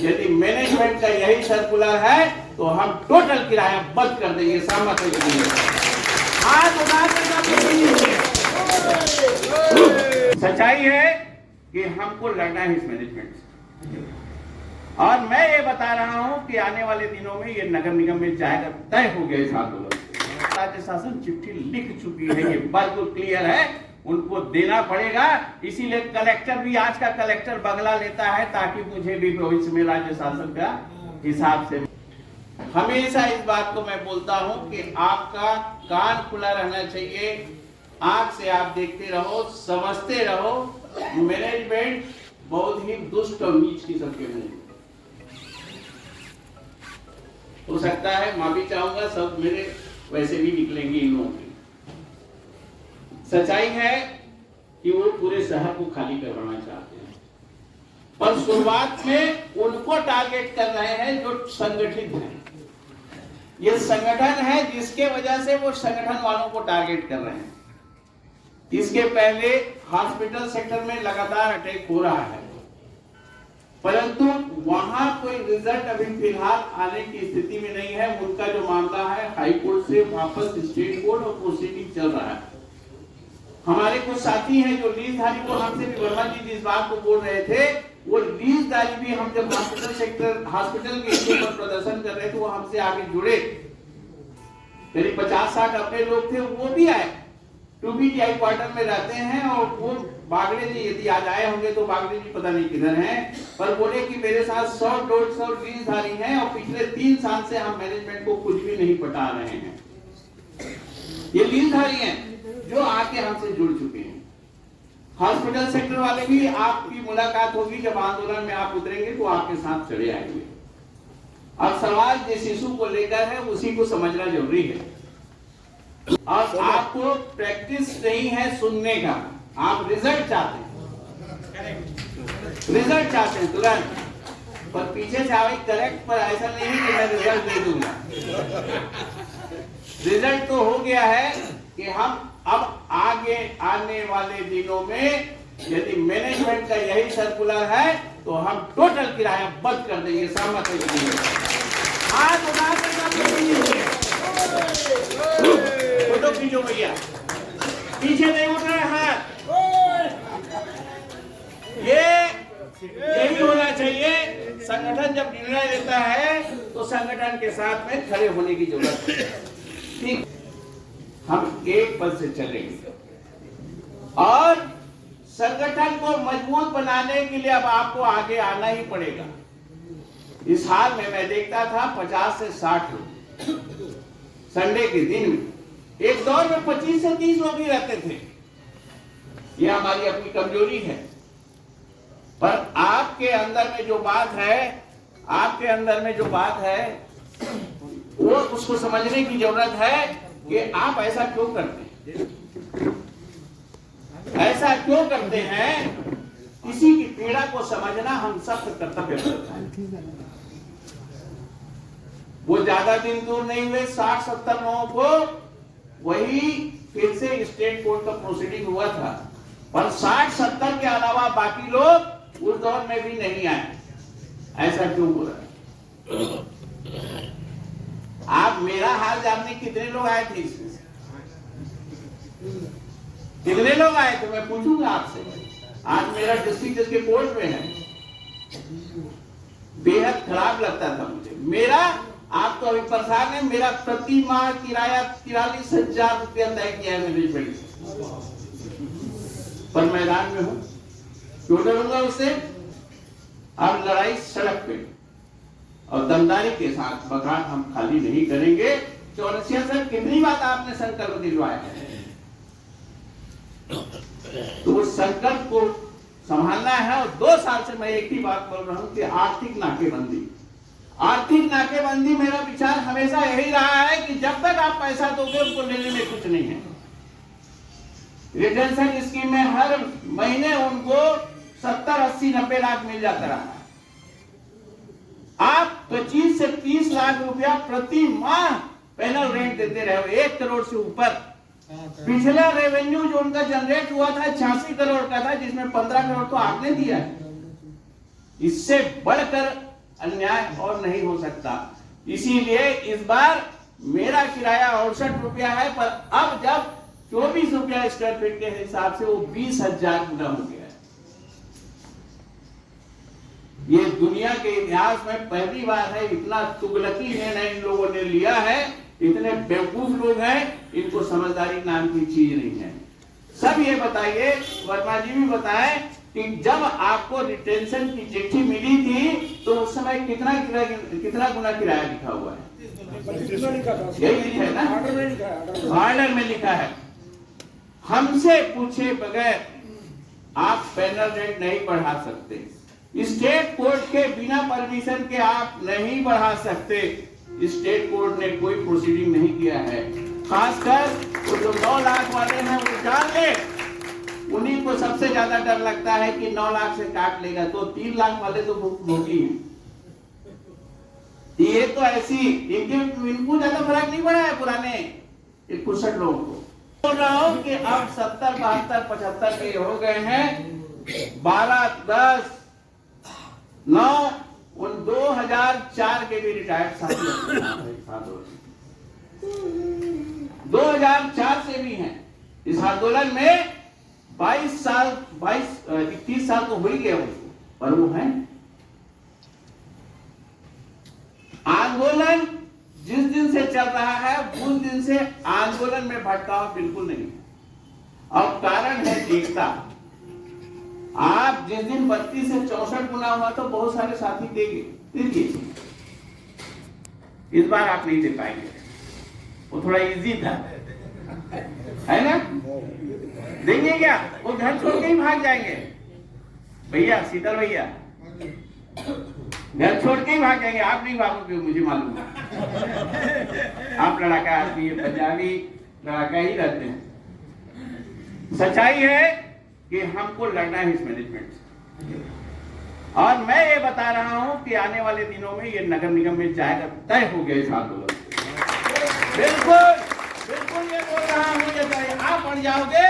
यदि मैनेजमेंट का यही सर्कुलर है तो हम टोटल किराया बंद कर देंगे। सहमत है कि आज सच्चाई है कि हमको लड़ना है इस मैनेजमेंट से, और मैं ये बता रहा हूं कि आने वाले दिनों में ये नगर निगम में जाएगा, तय हो गया इस आंदोलन से। राज्य शासन चिट्ठी लिख चुकी है, ये बिल्कुल क्लियर है, उनको देना पड़ेगा। इसीलिए कलेक्टर भी, आज का कलेक्टर बगला लेता है ताकि मुझे भी भविष्य में राज्य शासन का हिसाब से। हमेशा इस बात को मैं बोलता हूं कि आपका कान खुला रहना चाहिए, आंख से आप देखते रहो, समझते रहो। मैनेजमेंट बहुत ही दुष्ट और नीच किस्म के मैनेजमेंट हो सकता है, माफी चाहूंगा, सब मेरे वैसे भी निकलेंगे इन लोगों की। सच्चाई है कि वो पूरे शहर को खाली करवाना चाहते हैं, पर शुरुआत में उनको टारगेट कर रहे हैं जो संगठित हैं। ये संगठन है जिसके वजह से वो संगठन वालों को टारगेट कर रहे हैं। इसके पहले हॉस्पिटल सेक्टर में लगातार अटैक हो रहा है, परंतु वहां कोई रिजल्ट अभी फिलहाल आने की स्थिति में नहीं है। उनका जो मामला है हाई कोर्ट से वापस स्टेट कोर्ट और प्रोसीडिंग चल रहा है। हमारे कुछ साथी हैं जो लीजधारी को, हमसे भी वर्मा जी जिस बात को बोल रहे थे, वो लीजधारी भी, हम जब हॉस्पिटल के इश्यू पर प्रदर्शन कर रहे थे, वो हमसे आगे जुड़े। करीब 50-60 अपने लोग थे, वो भी आए। 2BTI क्वार्टर में रहते हैं, और वो बागड़े जी, यदि आज आए होंगे तो बागड़े जी पता नहीं किधर हैं, पर बोले कि मेरे साथ 100-150 लीजधारी हैं और पिछले 3 साल से हम मैनेजमेंट को कुछ भी नहीं पटा रहे हैं। ये लीजधारी हैं जो आके हमसे जुड़ चुके हैं। हॉस्पिटल सेक्टर वाले भी, आपकी मुलाकात होगी जब आंदोलन में आप उतरेंगे तो आपके साथ चले आएंगे। अब सवाल जिस इशू को लेकर है उसी को समझना जरूरी है, और आपको प्रैक्टिस नहीं है सुनने का, आप रिजल्ट चाहते हैं, रिजल्ट चाहते हैं तुरंत, पर पीछे से आवे करेक्ट, पर ऐसा नहीं है कि मैं रिजल्ट दे दूंगा। रिजल्ट तो हो गया है कि हम अब आगे आने वाले दिनों में यदि मैनेजमेंट का यही सर्कुलर है तो हम टोटल किराया बंद कर देंगे। सहमत है कि नहीं? आज फोटो खींचो भैया, पीछे नहीं उठ रहे हाथ। ये यही होना चाहिए। संगठन जब निर्णय लेता है तो संगठन के साथ में खड़े होने की जरूरत है। ठीक, हम एक पल से चलेंगे, और संगठन को मजबूत बनाने के लिए अब आपको आगे आना ही पड़ेगा। इस हाल में मैं देखता था 50 से 60 लोग संडे के दिन में, एक दौर में 25 से 30 लोग ही रहते थे। यह हमारी अपनी कमजोरी है, पर आपके अंदर में जो बात है, आपके अंदर में जो बात है, वो उसको समझने की जरूरत है कि आप ऐसा क्यों करते हैं, ऐसा क्यों करते हैं। किसी की पीड़ा को समझना हम सबका कर्तव्य बनता है। वो ज्यादा दिन दूर नहीं हुए, 60-70 लोगों को वही फिर से स्टेट कोर्ट का प्रोसीडिंग हुआ था, पर 60-70 के अलावा बाकी लोग उस दौर में भी नहीं आए। ऐसा क्यों हो रहा है? आप मेरा हाल जानने कितने लोग आए थे इसमें से? कितने लोग आए थे मैं पूछूंगा आपसे। आज मेरा डिस्ट्रिक्ट जिसके कोर्ट में है, बेहद खराब लगता था मुझे। मेरा, आप तो अभी परेशान है, मेरा प्रति माह किराया 43,000 रुपया तय किया है मैनेजमेंट से, पर मैदान में हूं, क्यों डरूंगा उससे? अब लड़ाई सड़क पे और दमदारी के साथ मकान हम खाली नहीं करेंगे। चौरसिया सर, कितनी बात आपने संकल्प दिलवाया है, तो उस संकल्प को संभालना है। और 2 साल से मैं एक ही बात बोल रहा हूं कि आर्थिक नाकेबंदी, आर्थिक नाकेबंदी, मेरा विचार हमेशा यही रहा है कि जब तक आप पैसा दोगे उनको लेने में कुछ नहीं है। रिटेंशन स्कीम में हर महीने उनको 70, 80, 90 लाख मिल जाता रहा है। आप 25 से 30 लाख रुपया प्रति माह पैनल रेंट देते रहे हो, 1 करोड़ से ऊपर। पिछला रेवेन्यू जो उनका जनरेट हुआ था 86 करोड़ का था, जिसमें 15 करोड़ तो आपने दिया है। इससे बढ़कर अन्याय और नहीं हो सकता। इसीलिए इस बार मेरा किराया 68 रुपया है, पर अब जब 24 रुपया स्क्वायर फीट के हिसाब से वो 20,000 गुना हो गया है। ये दुनिया के इतिहास में पहली बार है, इतना तुगलकी निर्णय इन लोगों ने लिया है। इतने बेवकूफ लोग हैं, इनको समझदारी नाम की चीज नहीं है। सब ये बताइए, वर्मा जी भी बताएं कि जब आपको रिटेंशन की चिट्ठी मिली थी तो उस समय कितना गुना किराया लिखा हुआ है? यही लिखा है ना, ऑर्डर में लिखा है। हमसे पूछे बगैर आप पैनल रेट नहीं बढ़ा सकते, स्टेट कोर्ट के बिना परमिशन के आप नहीं बढ़ा सकते। स्टेट कोर्ट ने कोई प्रोसीडिंग नहीं किया है। खासकर वो जो 9 लाख वाले हैं वो जान ले, उन्हीं को सबसे ज्यादा डर लगता है कि 9 लाख से काट लेगा, तो 3 लाख वाले तो भोगी हैं। ये तो ऐसी इनको ज्यादा फर्क नहीं पड़ा है पुराने 61 लोगों को। बोल रहा हूं कि अब 70, 72, 75 के हो गए हैं। 12, 10, 9 उन 2004 के भी रिटायर्ड साथी 2004 से भी हैं इस आंदोलन में। 21 साल तो हो ही गया उसको, पर वो है। आंदोलन जिस दिन से चल रहा है उस दिन से आंदोलन में भटकाव बिल्कुल नहीं है। और कारण है एकता। आप जिस दिन 32 से 64 गुना हुआ तो बहुत सारे साथी देंगे, इस बार आप नहीं दे पाएंगे। वो थोड़ा इजी था, है ना? देंगे क्या? वो घर छोड़ के ही भाग जाएंगे भैया, शीतल भैया, घर छोड़ के ही भाग जाएंगे। आप नहीं भागोगे, मुझे मालूम है। आप लड़ाका आदमी, पंजाबी लड़ाका ही रहते हैं। सच्चाई है कि हमको लड़ना है इस मैनेजमेंट से। और मैं ये बता रहा हूं कि आने वाले दिनों में ये नगर निगम में जाएगा, तय हो गया इस आंदोलन। बिल्कुल बिल्कुल ये बोल रहा हूं, जैसे आप बढ़ जाओगे,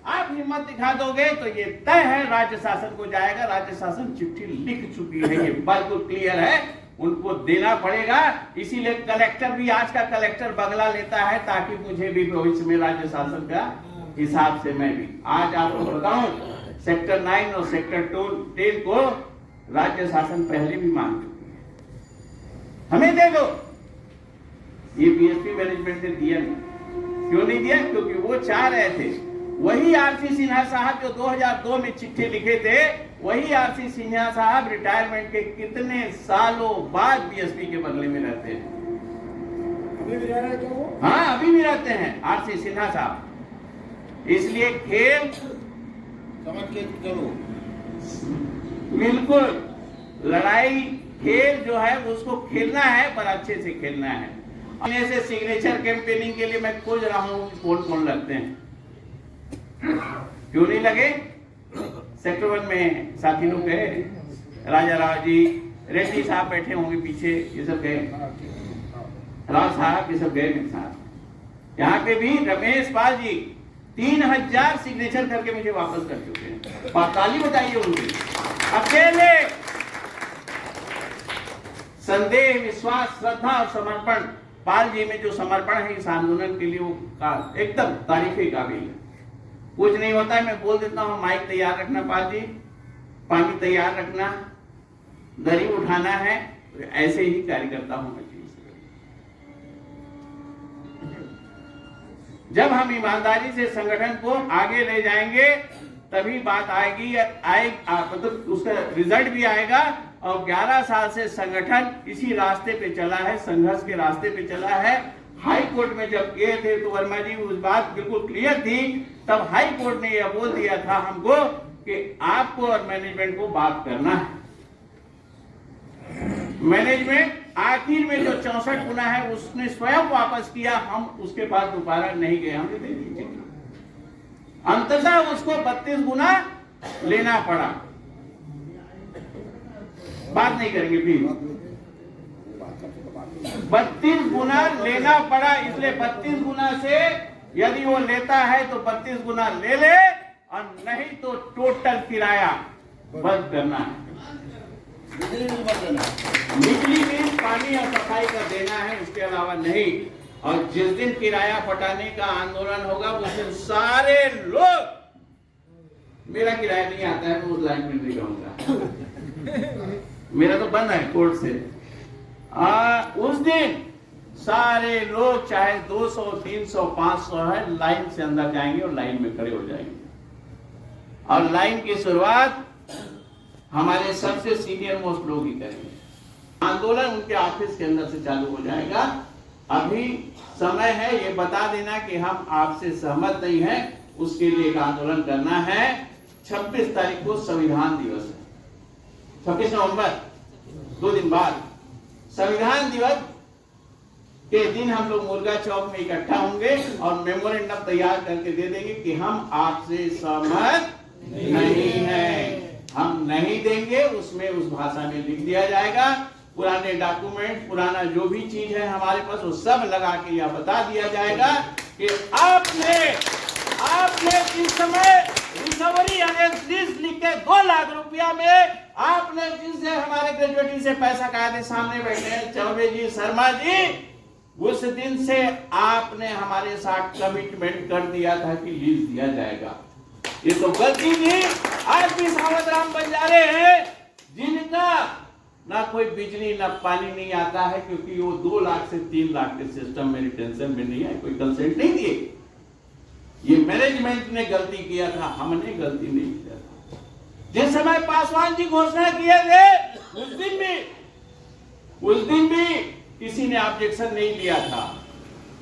आप हिम्मत दिखा दोगे तो ये तय है, राज्य शासन को जाएगा। राज्य शासन चिट्ठी लिख चुकी है, ये बिल्कुल क्लियर है, उनको देना पड़ेगा। इसीलिए कलेक्टर भी, आज का कलेक्टर बगला लेता है ताकि मुझे भी भविष्य में राज्य शासन का हिसाब से मैं भी। आज आपको बताऊं, सेक्टर 9 और सेक्टर 10 को राज्य शासन पहले भी मांग चुकी है, हमें दे दो। ये बीएसपी मैनेजमेंट ने दिया नहीं। क्यों नहीं दिया? क्योंकि वो चाह रहे थे, वही आरसी सिन्हा साहब जो 2002 में चिट्ठी लिखे थे, वही आरसी सिन्हा साहब रिटायरमेंट के कितने सालों बाद बीएसपी के बंगले में रहते हैं। अभी भी रह रहे हैं वो? हाँ, अभी भी रहते हैं आरसी सिन्हा साहब। इसलिए खेल समझ के करो, बिल्कुल लड़ाई खेल जो है उसको खेलना है, पर अच्छे से खेलना है। ऐसे सिग्नेचर कैंपेनिंग के लिए मैं खोज रहा हूँ कौन लगते हैं, क्यों नहीं लगे? सेक्टर 1 में साथी लोग गए, राजा राव जी, रेड्डी साहब बैठे होंगे पीछे, ये सब गए, राव साहब ये सब गए मेरे साथ। यहाँ पे भी रमेश पाल जी 3000 सिग्नेचर करके मुझे वापस कर चुके हैं। ताली बताइए उनके। अकेले संदेह, विश्वास, श्रद्धा और समर्पण, पाल जी में जो समर्पण है इस आंदोलन के लिए, वो एकदम तारीफ के काबिल है। कुछ नहीं होता है, मैं बोल देता हूँ, माइक तैयार रखना पाल जी, पानी तैयार रखना, दरी उठाना है, ऐसे ही कार्यकर्ता हूं मैं। जब हम ईमानदारी से संगठन को आगे ले जाएंगे तभी बात आएगी, मतलब उसका रिजल्ट भी आएगा। और 11 साल से संगठन इसी रास्ते पे चला है, संघर्ष के रास्ते पे चला है। हाई कोर्ट में जब गए थे तो वर्मा जी उस बात बिल्कुल क्लियर थी, तब हाई कोर्ट ने यह बोल दिया था हमको कि आपको और मैनेजमेंट को बात करना है। मैनेजमेंट आखिर में जो 64 गुना है उसने स्वयं वापस किया, हम उसके पास दोबारा नहीं गए, हमने दे दी। अंततः उसको 32 गुना लेना पड़ा। बात नहीं करेंगे प्लीज। 32 गुना लेना पड़ा, इसलिए 32 गुना से यदि वो लेता है तो 32 गुना ले ले, और नहीं तो टोटल किराया बंद करना है। पानी और सफाई का देना है, उसके अलावा नहीं। और जिस दिन किराया पटाने का आंदोलन होगा उस दिन सारे लोग, मेरा किराया नहीं आता है, मैं उस लाइन में नहीं रहूंगा, मेरा तो बंद है कोर्ट से। उस दिन सारे लोग चाहे 200, 300, 500 है, लाइन से अंदर जाएंगे और लाइन में खड़े हो जाएंगे। और लाइन की शुरुआत हमारे सबसे सीनियर मोस्ट लोग ही करेंगे। आंदोलन उनके ऑफिस के अंदर से चालू हो जाएगा। अभी समय है ये बता देना कि हम आपसे सहमत नहीं हैं, उसके लिए एक आंदोलन करना है। 26 तारीख को संविधान दिवस है, 26 नवंबर, 2 दिन बाद संविधान दिवस के दिन हम लोग मुर्गा चौक में इकट्ठा होंगे और मेमोरेंडम तैयार करके दे देंगे कि हम आपसे सहमत नहीं है, हम नहीं देंगे। उसमें उस भाषा में लिख दिया जाएगा, पुराने डॉक्यूमेंट, पुराना जो भी चीज है हमारे पास वो सब लगा के यह बता दिया जाएगा कि आपने जिस समय रिकवरी अगेंस्ट लीज लिख के 2 लाख रुपया में आपने जिससे हमारे ग्रेजुएटी से पैसा काटे, सामने बैठे हैं चौबे जी, शर्मा जी, उस दिन से आपने हमारे साथ कमिटमेंट कर दिया था कि लीज दिया जाएगा। ये तो गलती थी। आज भी सावध राम बंजारे हैं जिनका ना कोई बिजली ना पानी नहीं आता है, क्योंकि वो 2 लाख से 3 लाख के सिस्टम में रिटेंशन में नहीं है, कोई कंसेंट नहीं दिए। ये मैनेजमेंट ने गलती किया था, हमने गलती नहीं किया था। जिस समय पासवान जी घोषणा किए थे उस दिन भी किसी ने ऑब्जेक्शन नहीं लिया था।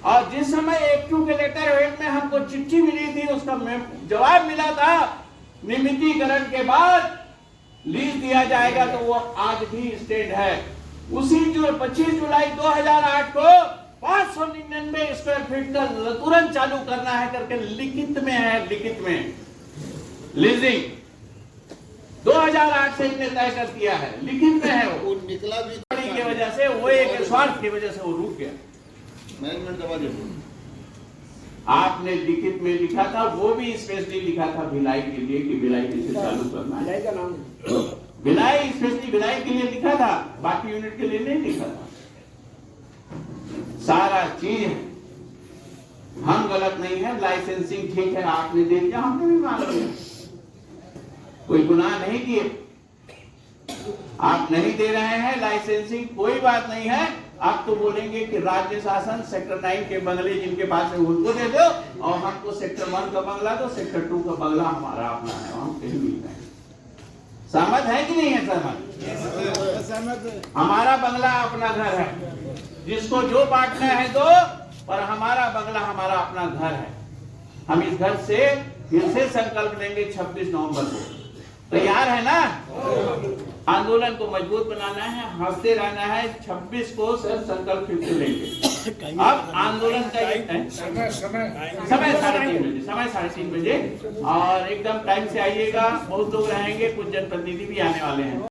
और जिस समय एक्टू के लेटर हेड में हमको चिट्ठी मिली थी, उसका जवाब मिला था नियमितीकरण के बाद लीज दिया जाएगा, तो वो आज भी स्टैंड है। उसी जो 25 जुलाई 2008 को 599 स्क्वायर फीट का तुरंत चालू करना है करके लिखित में है, लिखित में लीजिंग 2008 से इन्हें तय कर दिया है, लिखित में है। वो निकला भी की वजह से, वो एक स्वार्थ की वजह से वो रुक गया। मैनेजमेंट दबा दिया। आपने लिखित में लिखा था, वो भी स्पेशली लिखा था भिलाई के लिए कि भिलाई कैसे चालू करना है। भिलाई का नाम भिलाई स्पेशली भिलाई के लिए लिखा था, बाकी यूनिट के लिए नहीं लिखा था। सारा चीज हम गलत नहीं है, लाइसेंसिंग ठीक है, आपने दे दिया, हमने भी मान लिया, कोई गुनाह नहीं किए। आप नहीं दे रहे हैं लाइसेंसिंग, कोई बात नहीं है। आप तो बोलेंगे कि राज्य शासन सेक्टर 9 के बंगले जिनके पास है उनको दे दो, और हमको सेक्टर 1 का बंगला दो, सेक्टर 2 का बंगला हमारा अपना है, हम कहीं भी नहीं। सहमत है कि नहीं है? सहमत। हमारा बंगला अपना घर है, जिसको जो बांटना है दो, पर हमारा बंगला हमारा अपना घर है। हम इस घर से फिर से संकल्प लेंगे 26 नवंबर को। तैयार है ना? आंदोलन को मजबूत बनाना है, हंसते रहना है। 26 को सर संकल्प फिर से लेंगे। अब आंदोलन का समय 3:30 बजे, समय 3:30 बजे, और एकदम टाइम से आइएगा। बहुत लोग रहेंगे, कुछ जनप्रतिनिधि भी आने वाले हैं।